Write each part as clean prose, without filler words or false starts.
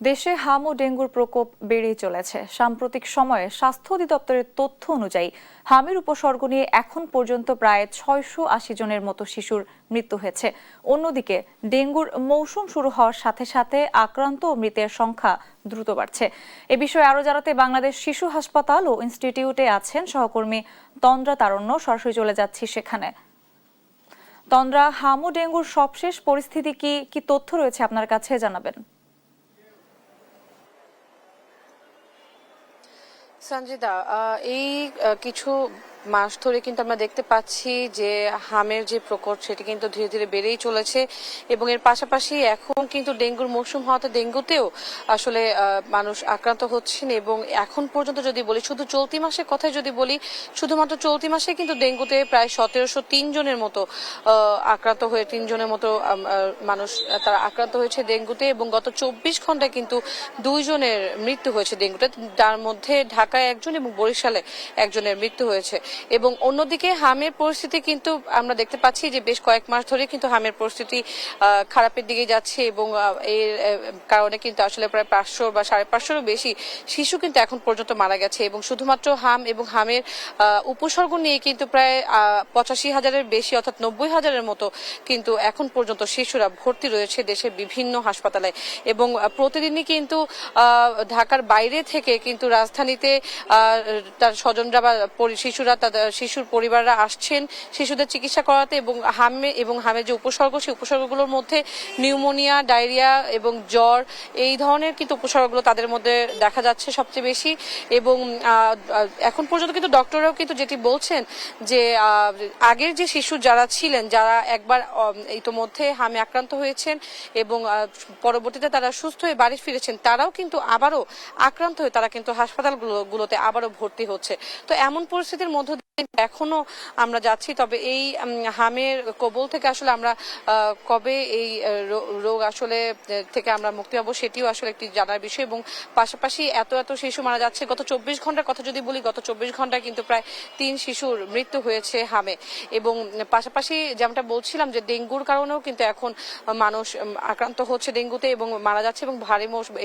দেশে হাম ও ডেঙ্গুর প্রকোপ বেড়েই চলেছে। সাম্প্রতিক সময়ে স্বাস্থ্য অধিদপ্তরের তথ্য অনুযায়ী হামের উপসর্গ নিয়ে এখন পর্যন্ত প্রায় 680 জনের মতো শিশুর মৃত্যু হয়েছে। অন্যদিকে ডেঙ্গুর মৌসুম শুরু হওয়ার সাথে সাথে আক্রান্ত ও মৃতের সংখ্যা দ্রুত বাড়ছে। এ বিষয়ে আরো জানাতে বাংলাদেশ শিশু হাসপাতাল ও ইনস্টিটিউটে আছেন সহকর্মী তন্দ্রা তারণ্য। সরাসরি চলে যাচ্ছি সেখানে। তন্দ্রা, হাম ও ডেঙ্গুর সবশেষ পরিস্থিতি কি তথ্য রয়েছে আপনার কাছে, জানাবেন। সঞ্জিদা, এই কিছু মাস ধরে কিন্তু আমরা দেখতে পাচ্ছি যে হামের যে প্রকোপ সেটি কিন্তু ধীরে ধীরে বেড়েই চলেছে এবং এর পাশাপাশি এখন কিন্তু ডেঙ্গুর মৌসুম হওয়াতে ডেঙ্গুতেও আসলে মানুষ আক্রান্ত হচ্ছেন। এবং এখন পর্যন্ত যদি বলি, শুধু চলতি মাসের কথাই যদি বলি, শুধুমাত্র চলতি মাসে কিন্তু ডেঙ্গুতে প্রায় 1703 জনের মতো আক্রান্ত হয়ে 3 জনের মতো মানুষ তারা আক্রান্ত হয়েছে ডেঙ্গুতে। এবং গত 24 ঘন্টায় কিন্তু 2 জনের মৃত্যু হয়েছে ডেঙ্গুতে, তার মধ্যে ঢাকায় একজন এবং বরিশালে একজনের মৃত্যু হয়েছে। এবং অন্যদিকে হামের পরিস্থিতি কিন্তু আমরা দেখতে পাচ্ছি যে বেশ কয়েক মাস ধরে কিন্তু হামের পরিস্থিতি খারাপের দিকে যাচ্ছে এবং এর কারণে কিন্তু আসলে প্রায় 500 বা 550-এরও বেশি শিশু কিন্তু এখন পর্যন্ত মারা গেছে। এবং শুধুমাত্র হাম এবং হামের উপসর্গ নিয়ে কিন্তু প্রায় 85,000-এর বেশি, অর্থাৎ 90,000-এর মতো কিন্তু এখন পর্যন্ত শিশুরা ভর্তি রয়েছে দেশের বিভিন্ন হাসপাতালে। এবং প্রতিদিনই কিন্তু ঢাকার বাইরে থেকে কিন্তু রাজধানীতে তার স্বজনরা বা শিশুরা, শিশুর পরিবাররা আসছেন শিশুদের চিকিৎসা করাতে। এবং হামের যে উপসর্গ, সেই উপসর্গগুলোর মধ্যে নিউমোনিয়া, ডায়রিয়া এবং জ্বর, এই ধরনের কিন্তু উপসর্গগুলো তাদের মধ্যে দেখা যাচ্ছে সবচেয়ে বেশি। এবং এখন পর্যন্ত কিন্তু ডক্টররাও কিন্তু যেটি বলছেন যে আগের যে শিশু যারা ছিলেন, যারা একবার ইতোমধ্যে হামে আক্রান্ত হয়েছেন এবং পরবর্তীতে তারা সুস্থ হয়ে বাড়ি ফিরেছেন, তারাও কিন্তু আবারও আক্রান্ত হয়ে তারা কিন্তু হাসপাতালগুলোতে আবারও ভর্তি হচ্ছে। তো এমন পরিস্থিতির মধ্য দিয়ে এখনো আমরা যাচ্ছি। তবে এই হামের কবল থেকে আসলে আমরা কবে এই রোগ আসলে থেকে আমরা মুক্তি পাবো সেটিও আসলে একটি জানার বিষয়। এবং পাশাপাশি এত শিশু মারা যাচ্ছে। গত 24 ঘন্টার কথা যদি বলি, গত 24 ঘন্টায় কিন্তু প্রায় 3 শিশুর মৃত্যু হয়েছে হামে। এবং পাশাপাশি যেমনটা বলছিলাম যে ডেঙ্গুর কারণেও কিন্তু এখন মানুষ আক্রান্ত হচ্ছে ডেঙ্গুতে এবং মারা যাচ্ছে। এবং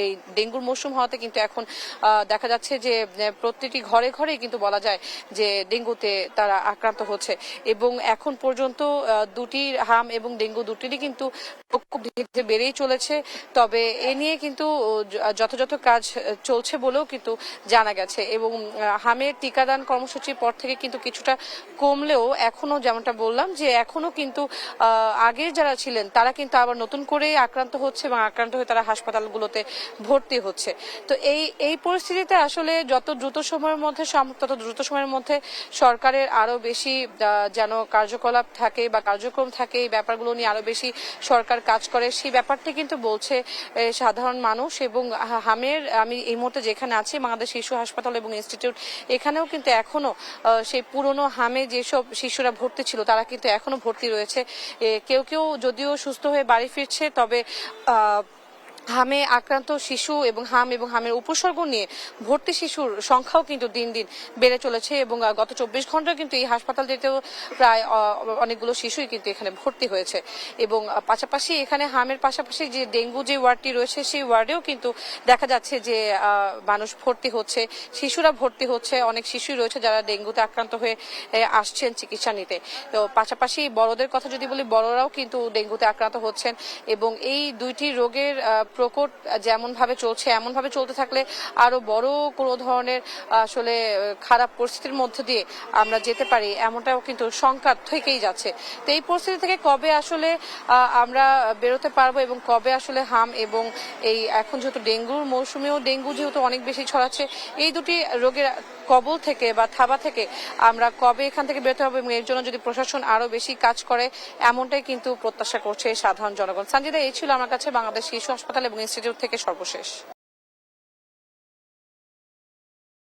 এই ডেঙ্গুর মৌসুম হওয়াতে কিন্তু এখন দেখা যাচ্ছে যে প্রতিটি ঘরে ঘরে কিন্তু বলা যায় যে ডেঙ্গুতে তারা আক্রান্ত হচ্ছে। এবং এখন পর্যন্ত দুটি হাম এবং ডেঙ্গু দুটিরই কিন্তু বেড়েই চলেছে। তবে এ নিয়ে কিন্তু যথাযথ কাজ চলছে বলেও কিন্তু জানা গেছে। এবং হামের টিকাদান কর্মসূচির পর থেকে কিন্তু কিছুটা কমলেও এখনো, যেমনটা বললাম, যে এখনো কিন্তু আগের যারা ছিলেন তারা কিন্তু আবার নতুন করে আক্রান্ত হচ্ছে এবং আক্রান্ত হয়ে তারা হাসপাতালগুলোতে ভর্তি হচ্ছে। তো এই পরিস্থিতিতে আসলে যত দ্রুত সময়ের মধ্যে তত দ্রুত সময়ের মধ্যে সরকারের আরো বেশি যেন কার্যকলাপ থাকে বা কার্যক্রম থাকে, এই ব্যাপারগুলো নিয়ে আরো বেশি সরকার কাজ করে, সেই ব্যাপারটি কিন্তু বলছে সাধারণ মানুষ। এবং হামের, আমি এই মুহূর্তে যেখানে আছি বাংলাদেশ শিশু হাসপাতাল এবং ইনস্টিটিউট, এখানেও কিন্তু এখনো সেই পুরনো হামে যেসব শিশুরা ভর্তি ছিল তারা কিন্তু এখনো ভর্তি রয়েছে। কেউ কেউ যদিও সুস্থ হয়ে বাড়ি ফিরছে, তবে হামে আক্রান্ত শিশু এবং হামের উপসর্গ নিয়ে ভর্তি শিশুর সংখ্যাও কিন্তু দিন দিন বেড়ে চলেছে। এবং গত 24 ঘন্টায় কিন্তু এই হাসপাতালটিতেও প্রায় অনেকগুলো শিশুই কিন্তু এখানে ভর্তি হয়েছে। এবং পাশাপাশি এখানে হামের পাশাপাশি যে ডেঙ্গু যে ওয়ার্ডটি রয়েছে, সেই ওয়ার্ডেও কিন্তু দেখা যাচ্ছে যে মানুষ ভর্তি হচ্ছে, শিশুরা ভর্তি হচ্ছে। অনেক শিশুই রয়েছে যারা ডেঙ্গুতে আক্রান্ত হয়ে আসছেন চিকিৎসা নিতে। তো পাশাপাশি বড়দের কথা যদি বলি, বড়রাও কিন্তু ডেঙ্গুতে আক্রান্ত হচ্ছেন। এবং এই দুইটি রোগের প্রকোপ যেমন ভাবে চলছে, এমন ভাবে চলতে থাকলে আরো বড় কোনো ধরনের আসলে খারাপ পরিস্থিতির মধ্যে দিয়ে আমরা যেতে পারি, এমনটাও কিন্তু শঙ্কা থেকেই যাচ্ছে। তো এই পরিস্থিতি থেকে কবে আসলে আমরা বেরোতে পারবো এবং কবে আসলে হাম এবং এই এখন যেহেতু ডেঙ্গুর মৌসুমেও ডেঙ্গু যেহেতু অনেক বেশি ছড়াচ্ছে, এই দুটি রোগের কবল থেকে বা থাবা থেকে আমরা কবে এখান থেকে বেরোতে হবে এবং এর জন্য যদি প্রশাসন আরো বেশি কাজ করে, এমনটাই কিন্তু প্রত্যাশা করছে সাধারণ জনগণ। সঞ্জিদা, এই ছিল আমার কাছে বাংলাদেশ শিশু হাসপাতাল এবং ইনস্টিটিউট থেকে সর্বশেষ।